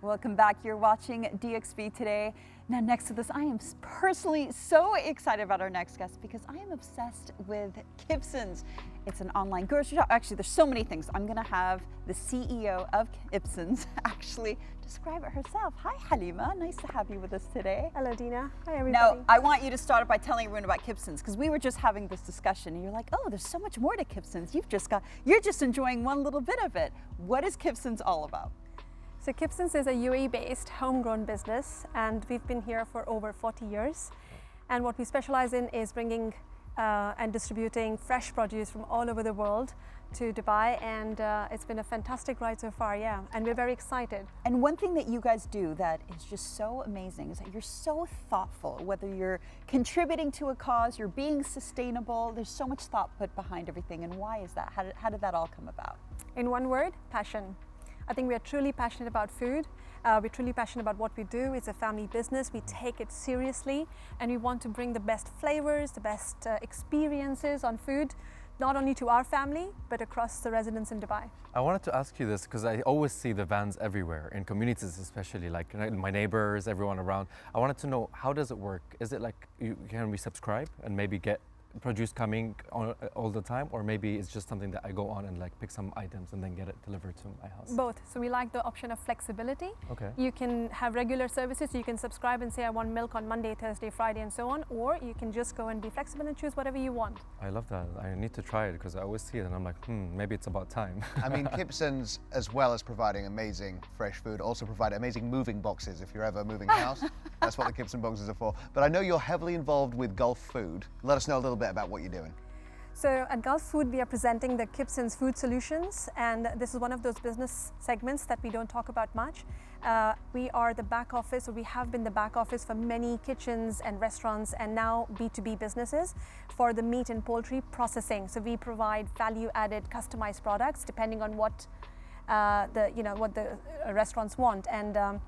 Welcome back. You're watching DXB today. Now, next to this, I am personally so excited about our next guest because I am obsessed with Kibsons. It's an online grocery shop. Actually, there's so many things. I'm going to have the CEO of Kibsons actually describe it herself. Hi, Halima. Nice to have you with us today. Hello, Dina. Hi, everybody. Now, I want you to start by telling everyone about Kibsons because we were just having this discussion and you're like, oh, there's so much more to Kibsons. You're just enjoying one little bit of it. What is Kibsons all about? So Kibsons is a UAE-based homegrown business, and we've been here for over 40 years. And what we specialize in is bringing and distributing fresh produce from all over the world to Dubai, and it's been a fantastic ride so far, yeah, and we're very excited. And one thing that you guys do that is just so amazing is that you're so thoughtful, whether you're contributing to a cause, you're being sustainable, there's so much thought put behind everything. And why is that? How did that all come about? In one word, passion. I think we are truly passionate about food. We're truly passionate about what we do. It's a family business. We take it seriously, and we want to bring the best flavors, the best experiences on food, not only to our family, but across the residents in Dubai. I wanted to ask you this because I always see the vans everywhere, in communities especially, like my neighbors, everyone around. I wanted to know, how does it work? Is it like, can we subscribe and maybe get produce coming all the time, or maybe it's just something that I go on and like pick some items and then get it delivered to my house? Both. So we like the option of flexibility. Okay. You can have regular services, so you can subscribe and say I want milk on Monday, Thursday, Friday and so on, or you can just go and be flexible and choose whatever you want. I love that. I need to try it because I always see it and I'm like, maybe it's about time. I mean, Kibsons, as well as providing amazing fresh food, also provide amazing moving boxes if you're ever moving house. That's what the Kibson boxes are for. But I know you're heavily involved with Gulf Food. Let us know a little bit about what you're doing. So at Gulf Food, we are presenting the Kibsons Food Solutions, and this is one of those business segments that we don't talk about much. We are the back office, or we have been the back office for many kitchens and restaurants and now B2B businesses for the meat and poultry processing. So we provide value-added, customized products depending on what the restaurants want. And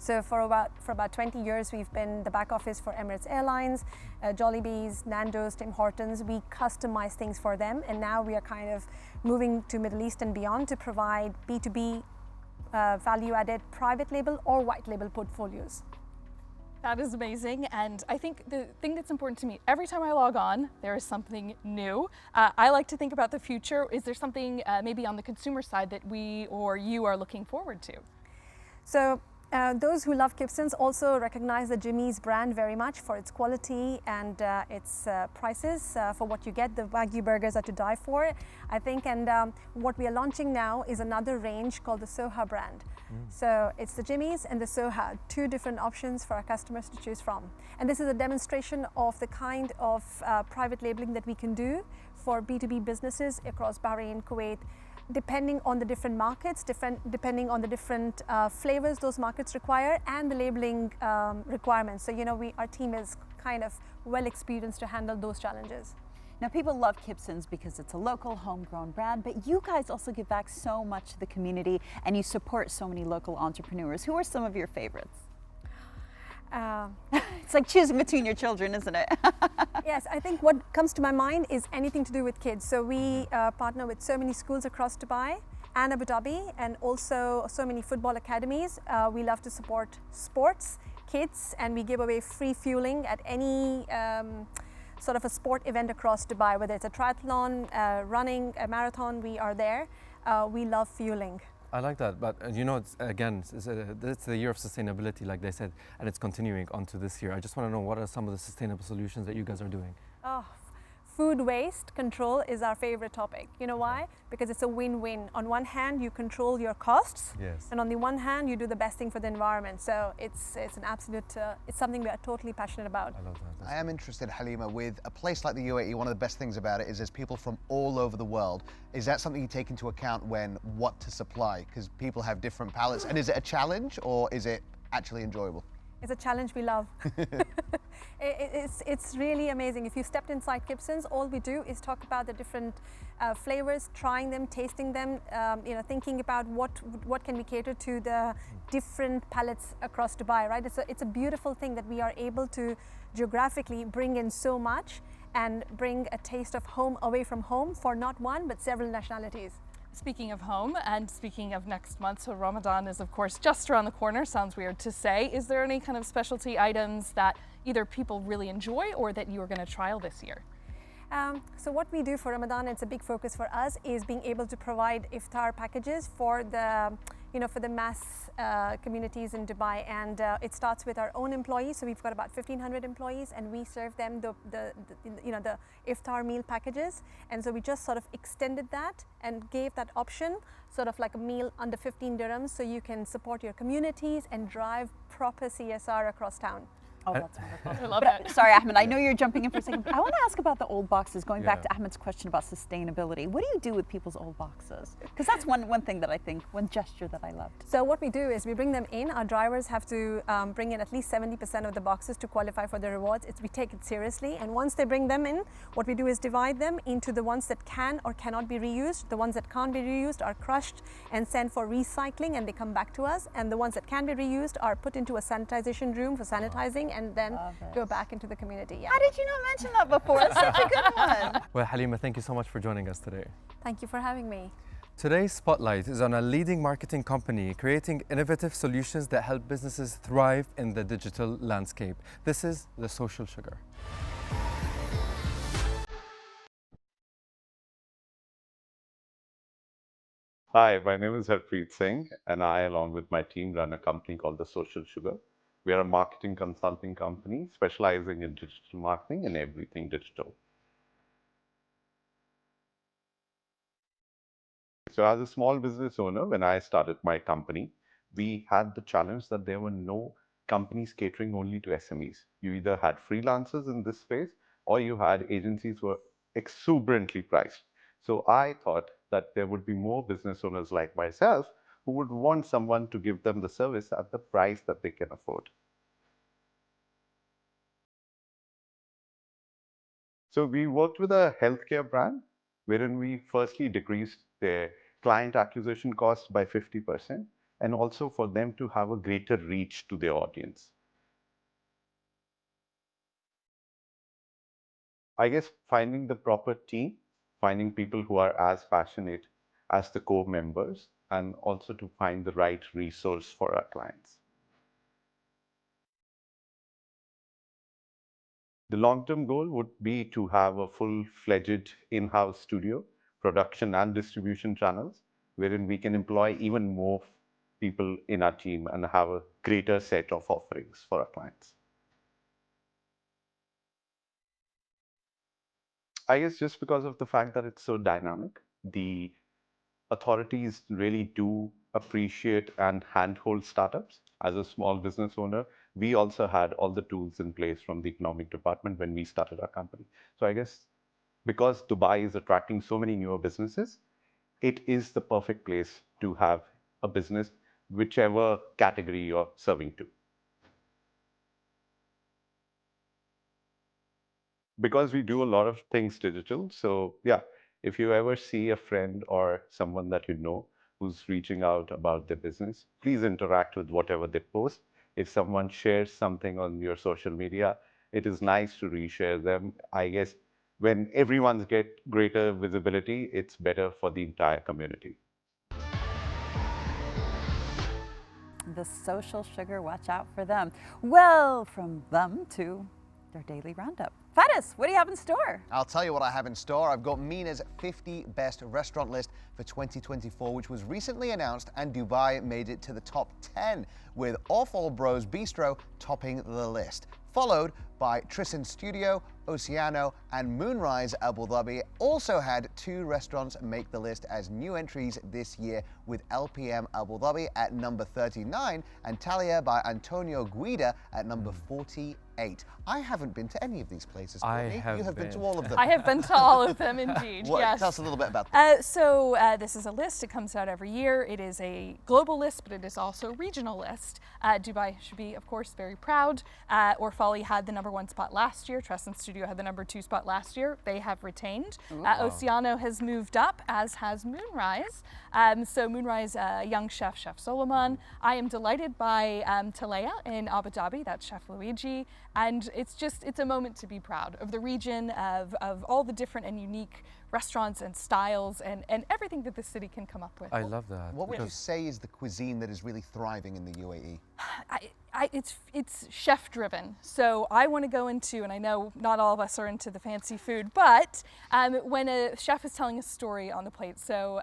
so for about 20 years, we've been the back office for Emirates Airlines, Jollibees, Nando's, Tim Hortons. We customize things for them, and now we are kind of moving to Middle East and beyond to provide B2B value-added private label or white label portfolios. That is amazing, and I think the thing that's important to me, every time I log on, there is something new. I like to think about the future. Is there something maybe on the consumer side that we or you are looking forward to? So those who love Kibsons also recognize the Jimmy's brand very much for its quality and its prices for what you get. The Wagyu burgers are to die for, I think. And what we are launching now is another range called the Soha brand. So it's the Jimmy's and the Soha, two different options for our customers to choose from. And this is a demonstration of the kind of private labeling that we can do for B2B businesses across Bahrain, Kuwait, depending on the different markets, depending on the different flavors those markets require and the labeling requirements. So, our team is kind of well experienced to handle those challenges. Now, people love Kibsons because it's a local homegrown brand, but you guys also give back so much to the community and you support so many local entrepreneurs. Who are some of your favorites? It's like choosing between your children, isn't it? Yes, I think what comes to my mind is anything to do with kids. So we partner with so many schools across Dubai and Abu Dhabi, and also so many football academies. We love to support sports, kids, and we give away free fueling at any sort of a sport event across Dubai, whether it's a triathlon, running, a marathon, we are there. We love fueling. I like that, but it's the year of sustainability, like they said, and it's continuing onto this year. I just want to know, what are some of the sustainable solutions that you guys are doing? Oh, food waste control is our favorite topic. You know why? Because it's a win-win. On one hand, you control your costs, yes, and on the one hand, you do the best thing for the environment. So it's an absolute, it's something we are totally passionate about. I love that. I am interested, Halima, with a place like the UAE, one of the best things about it is there's people from all over the world. Is that something you take into account when what to supply? Because people have different palates. And is it a challenge or is it actually enjoyable? It's a challenge we love. It's really amazing. If you stepped inside Kibsons, all we do is talk about the different flavors, trying them, tasting them, thinking about what can we cater to the different palates across Dubai, right? It's a beautiful thing that we are able to geographically bring in so much and bring a taste of home away from home for not one, but several nationalities. Speaking of home and speaking of next month, so Ramadan is of course just around the corner, sounds weird to say. Is there any kind of specialty items that either people really enjoy or that you are going to trial this year? So what we do for Ramadan, it's a big focus for us, is being able to provide iftar packages for the, for the mass communities in Dubai, and it starts with our own employees. So we've got about 1,500 employees, and we serve them the iftar meal packages. And so we just sort of extended that and gave that option, sort of like a meal under 15 dirhams, so you can support your communities and drive proper CSR across town. Oh, that's wonderful. I love But, it. sorry, Ahmed, I know you're jumping in for a second, but I want to ask about the old boxes, going back Yeah. to Ahmed's question about sustainability. What do you do with people's old boxes? Because that's one thing that I think, one gesture that I loved. So what we do is we bring them in. Our drivers have to bring in at least 70% of the boxes to qualify for the rewards. We take it seriously, and once they bring them in, what we do is divide them into the ones that can or cannot be reused. The ones that can't be reused are crushed and sent for recycling, and they come back to us. And the ones that can be reused are put into a sanitization room for sanitizing, and then Love it. go back into the community. Yeah. How did you not mention that before? That's such a good one. Well, Halima, thank you so much for joining us today. Thank you for having me. Today's spotlight is on a leading marketing company creating innovative solutions that help businesses thrive in the digital landscape. This is The Social Sugar. Hi, my name is Harpreet Singh, and I, along with my team, run a company called The Social Sugar. We are a marketing consulting company specializing in digital marketing and everything digital. So as a small business owner, when I started my company, we had the challenge that there were no companies catering only to SMEs. You either had freelancers in this space or you had agencies who were exuberantly priced. So I thought that there would be more business owners like myself who would want someone to give them the service at the price that they can afford. So we worked with a healthcare brand wherein we firstly decreased their client acquisition costs by 50% and also for them to have a greater reach to their audience. I guess finding the proper team, finding people who are as passionate as the core members, and also to find the right resource for our clients. The long-term goal would be to have a full-fledged in-house studio, production and distribution channels, wherein we can employ even more people in our team and have a greater set of offerings for our clients. I guess just because of the fact that it's so dynamic, the authorities really do appreciate and handhold startups. As a small business owner, we also had all the tools in place from the economic department when we started our company. So I guess because Dubai is attracting so many newer businesses, it is the perfect place to have a business, whichever category you're serving to. Because we do a lot of things digital, so yeah, if you ever see a friend or someone that you know who's reaching out about their business, please interact with whatever they post. If someone shares something on your social media, it is nice to reshare them. I guess when everyone's get greater visibility, it's better for the entire community. The Social Sugar, watch out for them. Well, from them to their daily roundup. Faris, what do you have in store? I'll tell you what I have in store. I've got MENA's 50 best restaurant list for 2024, which was recently announced, and Dubai made it to the top 10, with Awful Bros Bistro topping the list, followed by Tristan Studio, Oceano, and Moonrise Abu Dhabi. Also had 2 restaurants make the list as new entries this year, with LPM Abu Dhabi at number 39 and Talia by Antonio Guida at number 48. I haven't been to any of these places, Courtney. have You have been been. to all of them. I have been to all of them indeed, yes. Tell us a little bit about that. So this is a list. It comes out every year. It is a global list, but it is also a regional list. Dubai should be, of course, very proud. Orfali had the number 1 spot last year. Tresson Studio had the number 2 spot last year. They have retained. Oceano has moved up, as has Moonrise. So Moonrise, young chef, Chef Solomon. I am delighted by Talea in Abu Dhabi. That's Chef Luigi. And it's a moment to be proud of the region, of all the different and unique restaurants and styles and everything that the city can come up with. I love that. What would you because- say is the cuisine that is really thriving in the UAE? It's chef driven. So I want to go into, and I know not all of us are into the fancy food, but when a chef is telling a story on the plate, so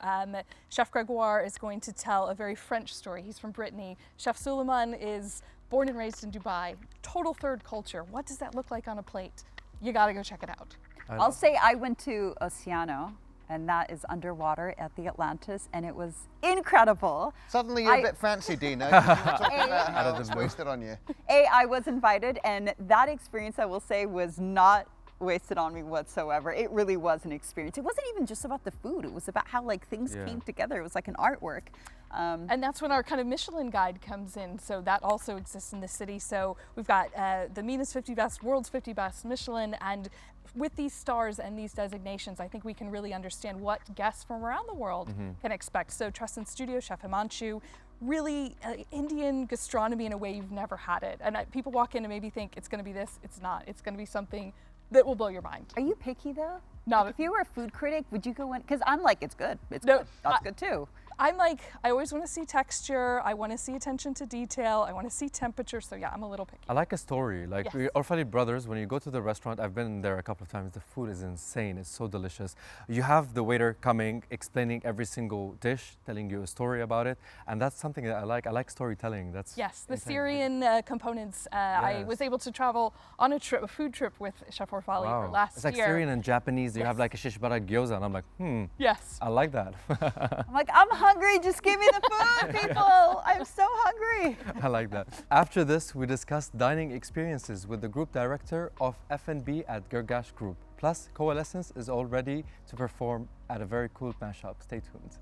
Chef Gregoire is going to tell a very French story. He's from Brittany. Chef Suleiman is born and raised in Dubai. Total third culture. What does that look like on a plate? You got to go check it out. I'll say I went to Oceano, and that is underwater at the Atlantis, and it was incredible. Suddenly you're a bit fancy, Dina. You were talking about how it's wasted on you. I was invited, and that experience, I will say, was not wasted on me whatsoever. It really was an experience. It wasn't even just about the food. It was about how like things Yeah. came together. It was like an artwork. And that's when our kind of Michelin guide comes in. So that also exists in the city. So we've got the MENA's 50 Best, World's 50 Best, Michelin, and with these stars and these designations, I think we can really understand what guests from around the world can expect. So Tresson Studio, Chef Himanshu, really Indian gastronomy in a way you've never had it. And people walk in and maybe think it's going to be this. It's not. It's going to be something that will blow your mind. Are you picky though? No. Like, if you were a food critic, would you go in? Because I'm like, it's good. It's No, good. That's good too. I'm like, I always want to see texture. I want to see attention to detail. I want to see temperature. So yeah, I'm a little picky. I like a story. Like Yes. we Orfali Brothers, when you go to the restaurant, I've been there a couple of times. The food is insane. It's so delicious. You have the waiter coming, explaining every single dish, telling you a story about it, and that's something that I like. I like storytelling. That's Yes, the insane. Syrian components. I Yes. was able to travel on a trip, a food trip with Chef Orfali Wow. last It's like year. Syrian and Japanese. You have Yes. like a shish barak gyoza, and I'm like, Yes. I like that. I'm like, I'm hungry. Just give me the food, people. I'm so hungry. I like that. After this, we discussed dining experiences with the group director of F&B at Gergash Group. Plus, Coalescence is all ready to perform at a very cool mashup. Stay tuned.